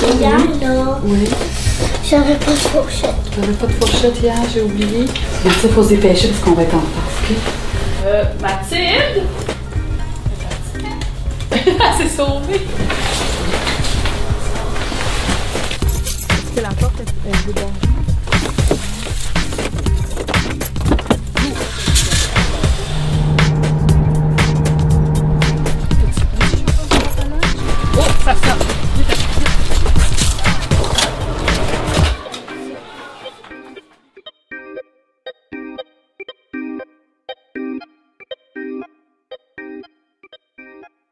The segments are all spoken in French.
Hier, là, Oui. j'avais pas de fourchette. T'avais pas de fourchette hier, j'ai oublié. Mais tu sais, faut se dépêcher parce qu'on va être en retard, OK? Mathilde! Elle s'est sauvée! Est-ce que la porte est débordée? Oh, ça sort!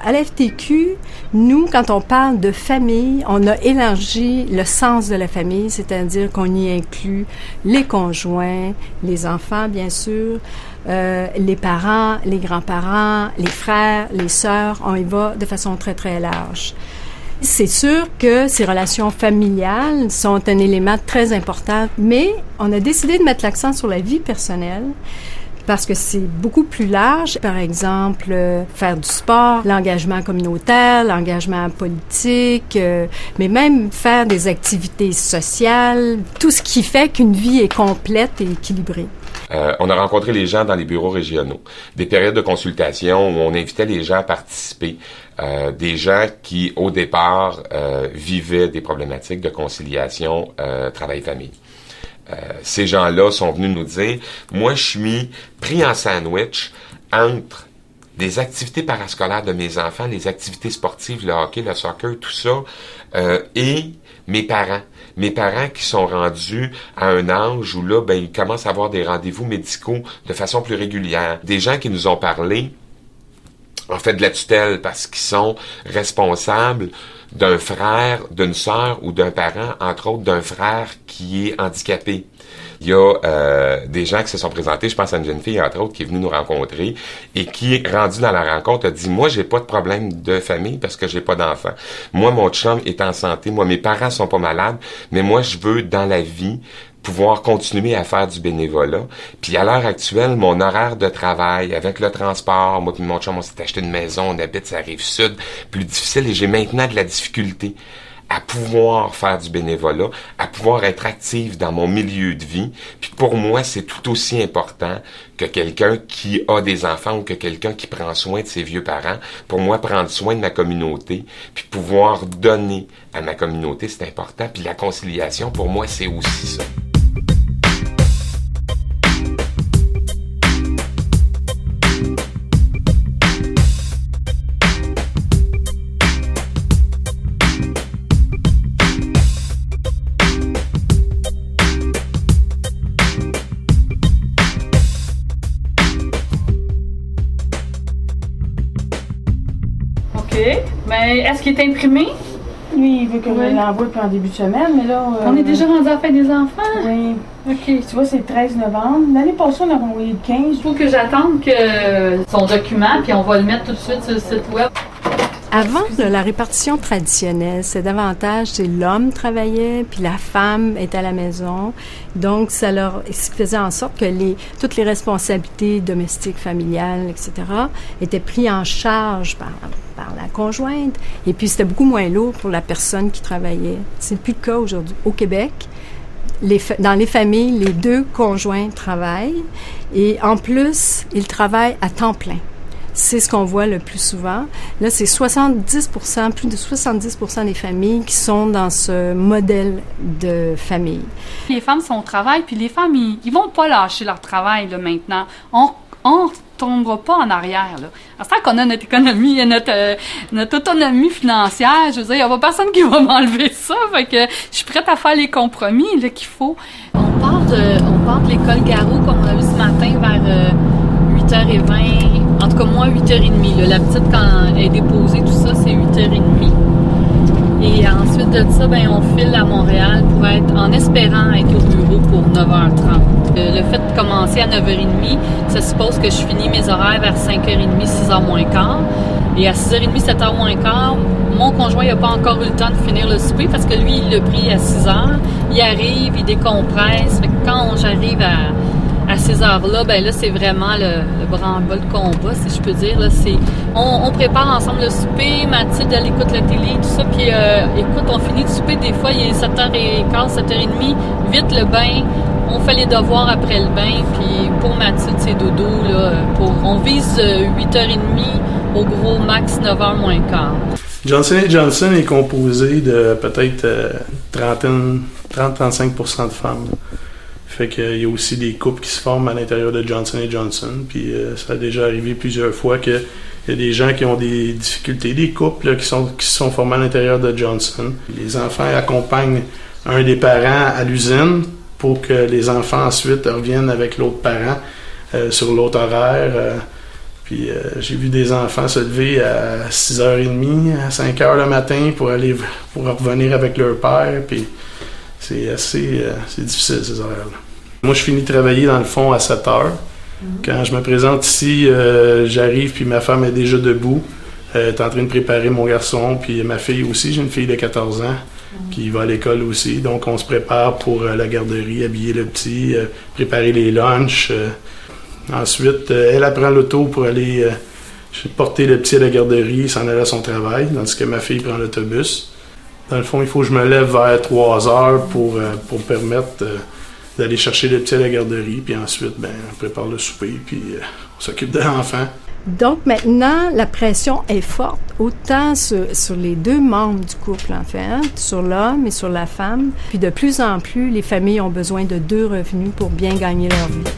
À la FTQ, nous, quand on parle de famille, on a élargi le sens de la famille, c'est-à-dire qu'on y inclut les conjoints, les enfants, bien sûr, les parents, les grands-parents, les frères, les sœurs. On y va de façon très, très large. C'est sûr que ces relations familiales sont un élément très important, mais on a décidé de mettre l'accent sur la vie personnelle parce que c'est beaucoup plus large. Par exemple, faire du sport, l'engagement communautaire, l'engagement politique, mais même faire des activités sociales, tout ce qui fait qu'une vie est complète et équilibrée. On a rencontré les gens dans les bureaux régionaux, des périodes de consultation où on invitait les gens à participer, des gens qui, au départ, vivaient des problématiques de conciliation travail-famille. Ces gens-là sont venus nous dire, moi je suis pris en sandwich entre des activités parascolaires de mes enfants, les activités sportives, le hockey, le soccer, tout ça, et mes parents. Mes parents qui sont rendus à un âge où là, ils commencent à avoir des rendez-vous médicaux de façon plus régulière. Des gens qui nous ont parlé, en fait, de la tutelle parce qu'ils sont responsables d'un frère, d'une sœur ou d'un parent, entre autres d'un frère qui est handicapé. Il y a des gens qui se sont présentés, je pense à une jeune fille, entre autres, qui est venue nous rencontrer et qui, rendue dans la rencontre, a dit « Moi, j'ai pas de problème de famille parce que j'ai pas d'enfant. Moi, mon chum est en santé. Moi, mes parents sont pas malades, mais moi, je veux, dans la vie, pouvoir continuer à faire du bénévolat. Puis à l'heure actuelle, mon horaire de travail, avec le transport, moi puis mon chum, on s'est acheté une maison, on habite sur la Rive-Sud, plus difficile, et j'ai maintenant de la difficulté à pouvoir faire du bénévolat, à pouvoir être active dans mon milieu de vie. Puis pour moi, c'est tout aussi important que quelqu'un qui a des enfants ou que quelqu'un qui prend soin de ses vieux parents. Pour moi, prendre soin de ma communauté, puis pouvoir donner à ma communauté, c'est important. Puis la conciliation, pour moi, c'est aussi ça. Mais est-ce qu'il est imprimé? Oui, il veut que je l'envoie en début de semaine, mais là... On est déjà rendu à la fête des enfants? Oui. OK. Tu vois, c'est le 13 novembre. L'année passée, on a envoyé le 15. Il faut que j'attende que son document, puis on va le mettre tout de suite sur le site web. Avant, la répartition traditionnelle, c'est l'homme travaillait, puis la femme était à la maison. Donc, ce qui faisait en sorte que toutes les responsabilités domestiques, familiales, etc., étaient prises en charge par la conjointe. Et puis, c'était beaucoup moins lourd pour la personne qui travaillait. C'est plus le cas aujourd'hui. Au Québec, dans les familles, les deux conjoints travaillent et en plus, ils travaillent à temps plein. C'est ce qu'on voit le plus souvent. Là, c'est 70%, plus de 70% des familles qui sont dans ce modèle de famille. Les femmes sont au travail, puis les femmes, ils vont pas lâcher leur travail là, maintenant. On tombera pas en arrière. Là. À ce temps qu'on a notre économie et notre autonomie financière, je veux dire, il n'y a pas personne qui va m'enlever ça. Fait que je suis prête à faire les compromis là, qu'il faut. On part de l'école Garot, comme on a vu ce matin, vers 8h20. En tout cas, moi, 8h30. Là. La petite, quand elle est déposée, tout ça, c'est 8h30. Et ensuite de ça, on file à Montréal en espérant être au bureau pour 9h30. Le fait de commencer à 9h30, ça suppose que je finis mes horaires vers 5h30, 6h moins quart. Et à 6h30, 7h moins quart, mon conjoint n'a pas encore eu le temps de finir le souper parce que lui, il l'a pris à 6h. Il arrive, il décompresse. Fait que quand j'arrive à à ces heures-là, ben là, c'est vraiment le branle-bas de combat, si je peux dire. Là, on prépare ensemble le souper, Mathilde, elle écoute la télé, tout ça, puis écoute, on finit de souper, des fois, il est 7h15, 7h30, vite le bain, on fait les devoirs après le bain, puis pour Mathilde, c'est dodo, là, on vise 8h30, au gros max 9h moins quart. Johnson & Johnson est composé de peut-être 30-35% de femmes. Fait qu'il y a aussi des couples qui se forment à l'intérieur de Johnson & Johnson. Puis ça a déjà arrivé plusieurs fois qu'il y a des gens qui ont des difficultés, des couples là, qui se sont formés à l'intérieur de Johnson. Les enfants accompagnent un des parents à l'usine pour que les enfants ensuite reviennent avec l'autre parent sur l'autre horaire. Puis j'ai vu des enfants se lever à 6h30, à 5h le matin pour revenir avec leur père. Puis c'est difficile ces horaires-là. Moi, je finis de travailler dans le fond à 7h. Quand je me présente ici, j'arrive puis ma femme est déjà debout. Elle est en train de préparer mon garçon, puis ma fille aussi. J'ai une fille de 14 ans qui va à l'école aussi. Donc, on se prépare pour la garderie, habiller le petit, préparer les lunchs. Ensuite, elle prend l'auto pour aller porter le petit à la garderie, s'en aller à son travail, tandis que ma fille prend l'autobus. Dans le fond, il faut que je me lève vers 3h pour permettre d'aller chercher le petit à la garderie. Puis ensuite, on prépare le souper, puis on s'occupe de l'enfant. Donc maintenant, la pression est forte, autant sur les deux membres du couple, en fait, hein, sur l'homme et sur la femme. Puis de plus en plus, les familles ont besoin de 2 revenus pour bien gagner leur vie.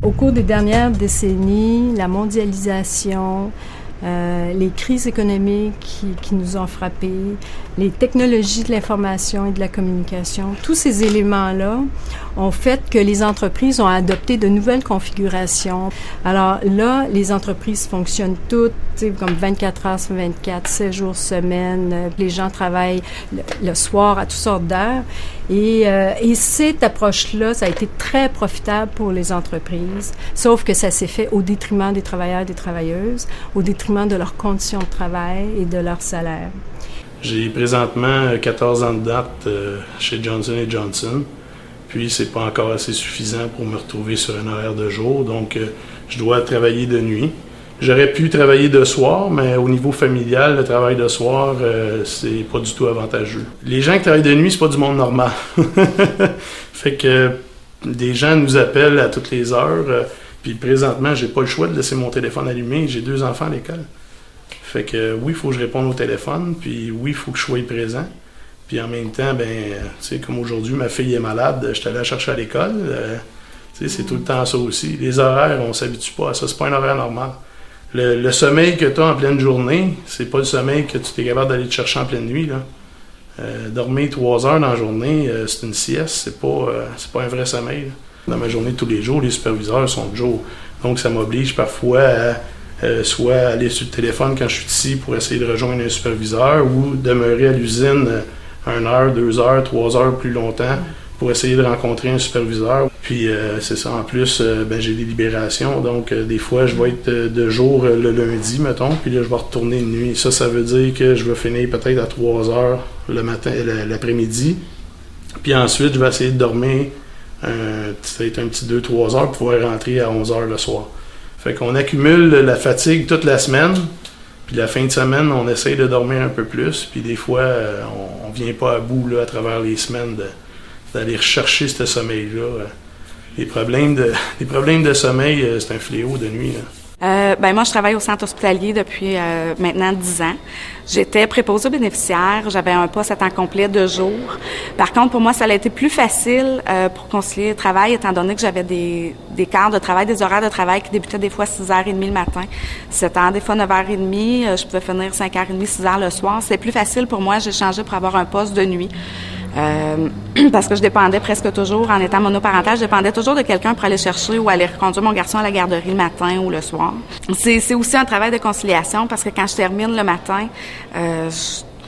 Au cours des dernières décennies, la mondialisation, les crises économiques qui nous ont frappés, les technologies de l'information et de la communication, tous ces éléments-là ont fait que les entreprises ont adopté de nouvelles configurations. Alors là, les entreprises fonctionnent toutes comme 24 heures sur 24, 7 jours semaine. Les gens travaillent le soir à toutes sortes d'heures. Et cette approche-là, ça a été très profitable pour les entreprises, sauf que ça s'est fait au détriment des travailleurs et des travailleuses, au détriment de leurs conditions de travail et de leur salaire. J'ai présentement 14 ans de date chez Johnson & Johnson, puis c'est pas encore assez suffisant pour me retrouver sur un horaire de jour, donc je dois travailler de nuit. J'aurais pu travailler de soir, mais au niveau familial, le travail de soir, c'est pas du tout avantageux. Les gens qui travaillent de nuit, c'est pas du monde normal. Fait que des gens nous appellent à toutes les heures, puis présentement, j'ai pas le choix de laisser mon téléphone allumé. J'ai 2 enfants à l'école. Fait que oui, il faut que je réponde au téléphone, puis oui, il faut que je sois présent. Puis en même temps, tu sais, comme aujourd'hui, ma fille est malade, je suis allé la chercher à l'école. Tu sais, c'est tout le temps ça aussi. Les horaires, on s'habitue pas à ça. C'est pas un horaire normal. Le sommeil que tu as en pleine journée, c'est pas le sommeil que tu es capable d'aller te chercher en pleine nuit, là. Dormir 3 heures dans la journée, c'est une sieste, c'est pas un vrai sommeil, là. Dans ma journée de tous les jours, les superviseurs sont de jour. Donc ça m'oblige parfois à soit aller sur le téléphone quand je suis ici pour essayer de rejoindre un superviseur ou demeurer à l'usine 1 heure, 2 heures, 3 heures plus longtemps pour essayer de rencontrer un superviseur. Puis c'est ça, en plus, j'ai des libérations, donc des fois je vais être de jour le lundi, mettons, puis là je vais retourner de nuit. Ça veut dire que je vais finir peut-être à 3 heures le matin, l'après-midi, puis ensuite je vais essayer de dormir peut-être un petit 2-3 heures pour pouvoir rentrer à 11 heures le soir. Fait qu'on accumule la fatigue toute la semaine, puis la fin de semaine, on essaye de dormir un peu plus, puis des fois, on vient pas à bout là, à travers les semaines d'aller rechercher ce sommeil-là. Les problèmes de sommeil, c'est un fléau de nuit, là. Moi, je travaille au centre hospitalier depuis maintenant 10 ans. J'étais préposée aux bénéficiaires. J'avais un poste à temps complet de jour. Par contre, pour moi, ça a été plus facile pour concilier le travail, étant donné que j'avais des quarts de travail, des horaires de travail qui débutaient des fois 6h30 le matin, 7h, des fois 9h30. Je pouvais finir 5h30, 6h le soir. C'est plus facile pour moi. J'ai changé pour avoir un poste de nuit. Parce que je dépendais presque toujours, en étant monoparentale, je dépendais toujours de quelqu'un pour aller chercher ou aller reconduire mon garçon à la garderie le matin ou le soir. C'est aussi un travail de conciliation parce que quand je termine le matin,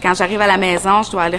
Quand j'arrive à la maison, je dois aller